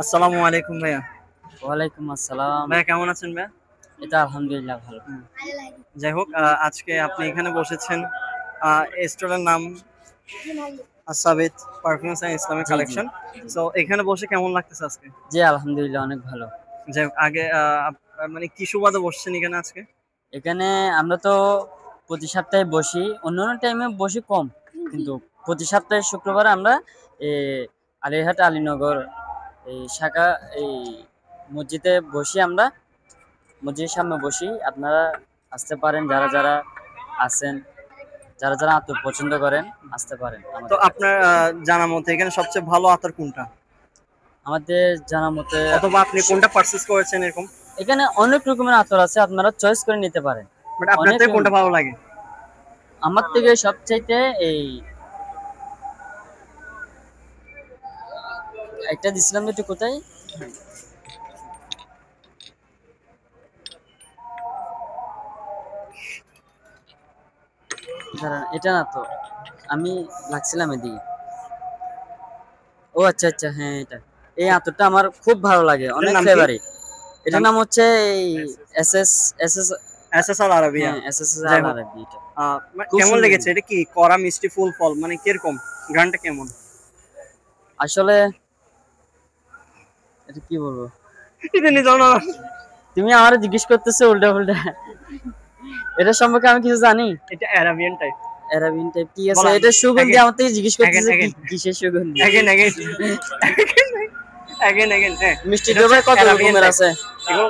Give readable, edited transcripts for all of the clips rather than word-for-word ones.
আসসালামু আলাইকুম ভাইয়া। ওয়ালাইকুম আসসালাম। ভাইয়া কেমন আছেন ভাইয়া? এটা আলহামদুলিল্লাহ ভালো। হুম। যাই হোক আজকে আপনি এখানে বসেছেন। এই স্টোরের নাম আসাবিত পারফিউমস অ্যান্ড ইসলামিক জি, জি, কালেকশন। জি। সো এখানে বসে কেমন লাগতেছে আজকে? জি, আলহামদুলিল্লাহ অনেক ভালো। যাই হোক আগে মানে কি সুবাদে বসছেন এখানে আজকে? এখানে আমরা তো প্রতি সপ্তাহে বসি। অন্যান্য টাইমে বসি কম। কিন্তু প্রতি সপ্তাহে শুক্রবারে আমরা এ আলিরহাট আলীনগর শাখা এই মসজিদে বসি আমরা। মসজিদের সামনে বসি। আপনারা আসতে পারেন যারা আছেন, যারা আতর পছন্দ করেন আসতে পারেন তো আমাদের কাছে। আপনার জানা মতে এখানে সবচেয়ে ভালো আতর কোনটা? আমাদের জানা মতে অথবা আপনি কোনটা পারচেজ করেছেন এরকম? এখানে অনেক রকমের আতর আছে, আপনারা চয়েস করে নিতে পারেন। বাট আপনার অনেক থেকে কোনটা ভালো লাগে? আমার থেকে সবচাইতে এই একটা দিছিলাম, একটু কোথায় দাঁড়ান, এটা না তো, আমি লাগছিলাম এদিকে। ও আচ্ছা আচ্ছা, হ্যাঁ এটা, এই আতরটা আমার খুব ভালো লাগে, এটার অনেক নাম কি? ফেভারিট। এটার নাম হচ্ছে এই S S S S SSR Arabia. হ্যাঁ, এস এস যাই আল হোক আরবি এটা। খুব কেমন সুন্দর লেগেছে? কিন্তু। এটা কি কড়া মিষ্টি ফুল ফল মানে কিরকম? গানটা কেমন? আসলে এটা কি বলবো, এটা নিয়ে যাও না। তুমি আমার জিজ্ঞেস করতেছো উল্টা উল্টা। এটা সম্পর্কে আমি কিছু জানি। এটা অ্যারাবিয়ান টাইপ। অ্যারাবিয়ান টাইপ কি আছে, বলা এটা সুগন্ধি, again, আমার থেকে জিজ্ঞেস again, করতেছে কি again, কিসের সুগন্ধি। again, again, again, again, হ্যাঁ। মিষ্টি এটা তো হচ্ছে ভাই কত অ্যারাবিয়ান রকমের টাইপ। আছে। এগুলো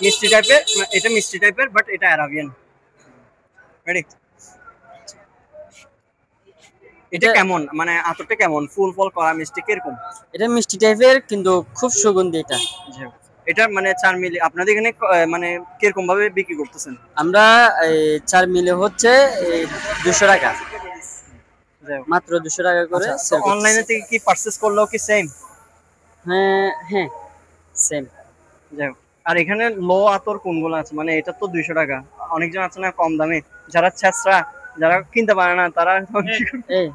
মিষ্টি টাইপের, এটা মিষ্টি টাইপের বাট এটা অ্যারাবিয়ান। রেডি? এটা এটা কেমন? মানে আতরটা কেমন? ফুল ফল কড়া মিষ্টি কিরকম? এটা মিষ্টি টাইপের কিন্তু খুব সুগন্ধি এটা। জি। এটা মানে ৪ মিলি আপনাদের এখানে মানে কিরকম ভাবে বিক্রি করতেছেন? আমরা এই ৪ মিলে হচ্ছে এই ২০০ টাকা, যাই হোক। মাত্র ২০০ টাকা করে আচ্ছা, তো সেল করতেছি। অনলাইনে থেকে কি পারচেজ করলেও কি সেম? হ্যাঁ হ্যাঁ, সেম। যাই হোক। আর এখানে লো আতর কোনগুলো আছে? মানে এটা তো ২০০ টাকা। অনেকজন আছে না কম দামে, যারা ছেঁচড়া, যারা কিনতে পারে না তারা কি করবে? এই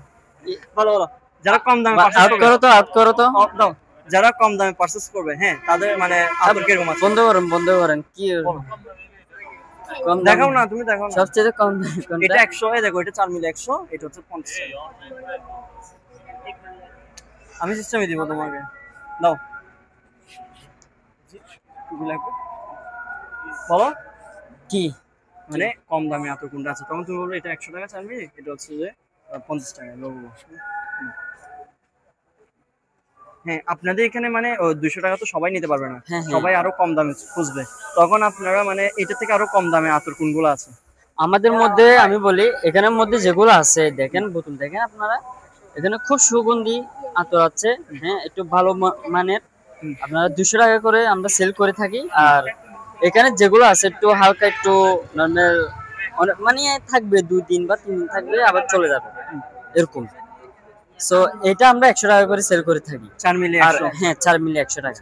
বলো, বলো। যারা কম দামে পারচেজ আউট করবে, করো তো, আউট করো তো। অফ দাও। যারা কম দামে পারচেজ করবে, হ্যাঁ, তাদের মানে আতর কিরকম আছে? বন্ধ করেন, বন্ধ করেন, কি বলো। কম দাম? দেখাও না, তুমি দেখাও না। সবচেয়ে কম দাম কোনটা? এটা ১০০, এই দেখো এটা ৪ মিলি ১০০, এটা হচ্ছে ৫০ টাকা। আমি সিস্টেমে দিব তোমাকে। দাও। কি লাগবে? বলো। কি কি? মানে কম দামে আতর কোনটা আছে? তখন তুমি বলবে এটা ১০০ টাকা ৪ মিলি, এটা হচ্ছে যে ৫০ টাকা বলবো। হ্যাঁ, আপনাদের এখানে মানে ২০০ টাকা তো সবাই নিতে পারবে না। হ্যাঁ হ্যাঁ, সবাই আরো কম দামে খুঁজবে। তখন আপনারা মানে এটা থেকে আরো কম দামে আতর কোনগুলো আছে? আমাদের মধ্যে আমি বলি, এখানের মধ্যে যেগুলো আছে দেখেন, বোতল দেখেন আপনারা, এখানে খুব সুগন্ধি আতর আছে। হ্যাঁ, একটু ভালো মানের। হুম, আপনারা ২০০ টাকা করে আমরা সেল করে থাকি। আর এখানে যেগুলো আছে একটু হালকা, একটু নর্মাল, মানে থাকবে ২ দিন বা ৩ দিন থাকবে, আবার চলে যাবে, হুম। এরকম। সো এটা আমরা ১০০ টাকা করে সেল করে থাকি। ৪ মিলি আর ১০০। হ্যাঁ, ৪ মিলি ১০০ টাকা।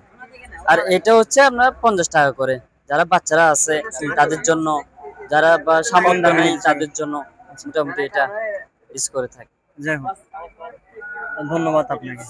আর এটা হচ্ছে আমরা ৫০ টাকা করে, যারা বাচ্চারা আছে তাদের জন্য, যারা বা কম সামর্থ্য দামে নেই নিচ্ছে। তাদের জন্য মোটামুটি এটা ইউজ করে থাকি। যাই হোক, ধন্যবাদ আপনাকে।